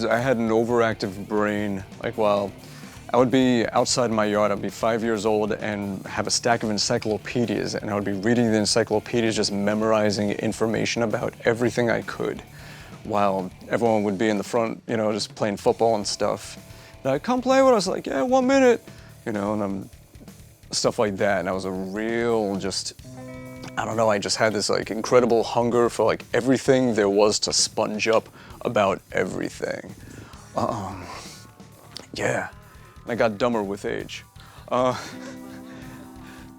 I had an overactive brain. Like, well, I would be outside my yard, I'd be 5 years old and have a stack of encyclopedias, and I would be reading the encyclopedias, just memorizing information about everything I could, while everyone would be in the front, you know, just playing football and stuff. And I'd come play with us, like, yeah, 1 minute, you know, and stuff like that. And I was a real, just, I don't know, I just had this like incredible hunger for like everything there was to sponge up about everything. Yeah. I got dumber with age. Now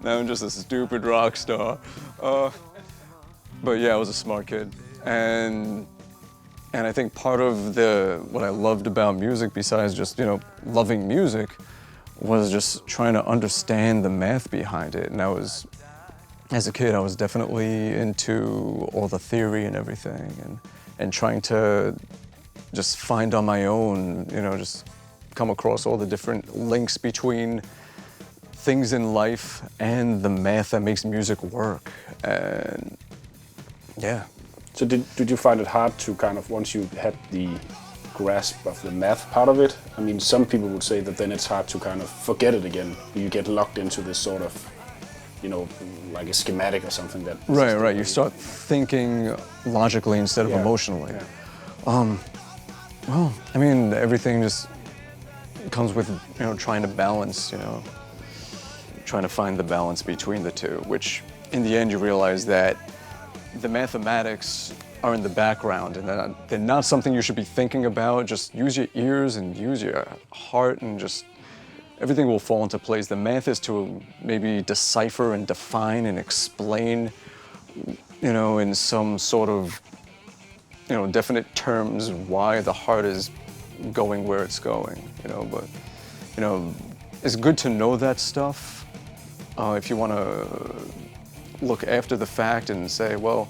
I'm just a stupid rock star. But yeah, I was a smart kid. And I think part of what I loved about music, besides just, you know, loving music, was just trying to understand the math behind it. And as a kid, I was definitely into all the theory and everything, and trying to just find on my own, you know, just come across all the different links between things in life and the math that makes music work. And yeah. So did you find it hard to kind of, once you had the grasp of the math part of it? I mean, some people would say that then it's hard to kind of forget it again. You get locked into this sort of, you know, like a schematic or something that... Right. You start thinking logically instead of emotionally. Yeah. Well, I mean, everything just comes with, you know, trying to balance, you know, trying to find the balance between the two, which in the end you realize that the mathematics are in the background and they're not something you should be thinking about. Just use your ears and use your heart, and just everything will fall into place. The math is to maybe decipher and define and explain, you know, in some sort of, you know, definite terms why the heart is going where it's going, you know. But, you know, it's good to know that stuff if you want to look after the fact and say, well,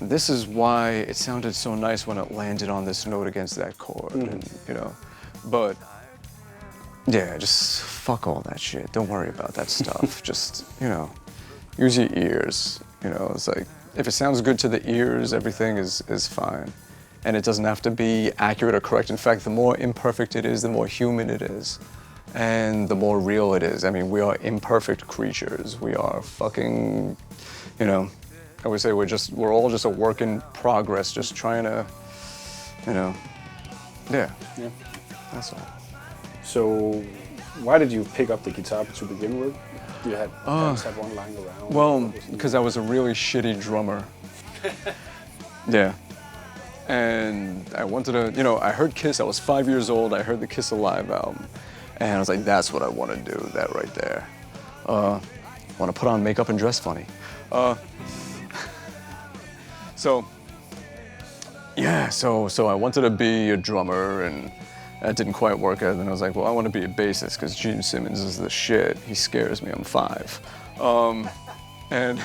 this is why it sounded so nice when it landed on this note against that chord, and, you know. But yeah, just fuck all that shit. Don't worry about that stuff. Just, you know, use your ears. You know, it's like, if it sounds good to the ears, everything is fine. And it doesn't have to be accurate or correct. In fact, the more imperfect it is, the more human it is. And the more real it is. I mean, we are imperfect creatures. We are fucking, you know, I would say we're all just a work in progress, just trying to, you know, yeah, that's all. So, why did you pick up the guitar to begin with? You had one lying around? Well, because I was a really shitty drummer. Yeah. And I wanted to, you know, I heard Kiss, I was 5 years old, I heard the Kiss Alive album. And I was like, that's what I want to do, that right there. Want to put on makeup and dress funny. So I wanted to be a drummer, and that didn't quite work out. And I was like, well, I want to be a bassist because Gene Simmons is the shit. He scares me, I'm 5. And,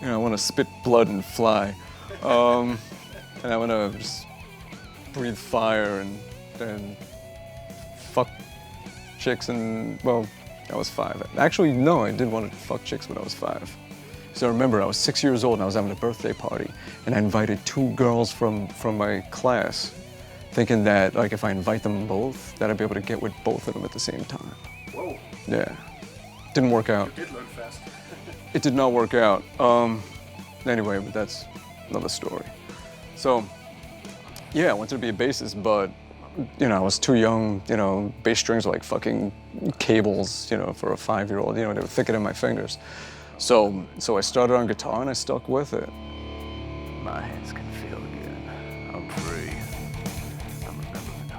you know, I want to spit blood and fly. And I want to just breathe fire and fuck chicks. And, well, I was 5. Actually, no, I did want to fuck chicks when I was 5. So I remember I was 6 years old and I was having a birthday party, and I invited 2 girls from my class, thinking that, like, if I invite them both, that I'd be able to get with both of them at the same time. Whoa. Yeah. Didn't work out. You did learn fast. It did not work out. Anyway, but that's another story. So, yeah, I wanted to be a bassist, but, you know, I was too young. You know, bass strings were like fucking cables, you know, for a 5-year-old. You know, they were thicker than my fingers. So I started on guitar and I stuck with it. My hands can feel again. I'm free. I'm a member of the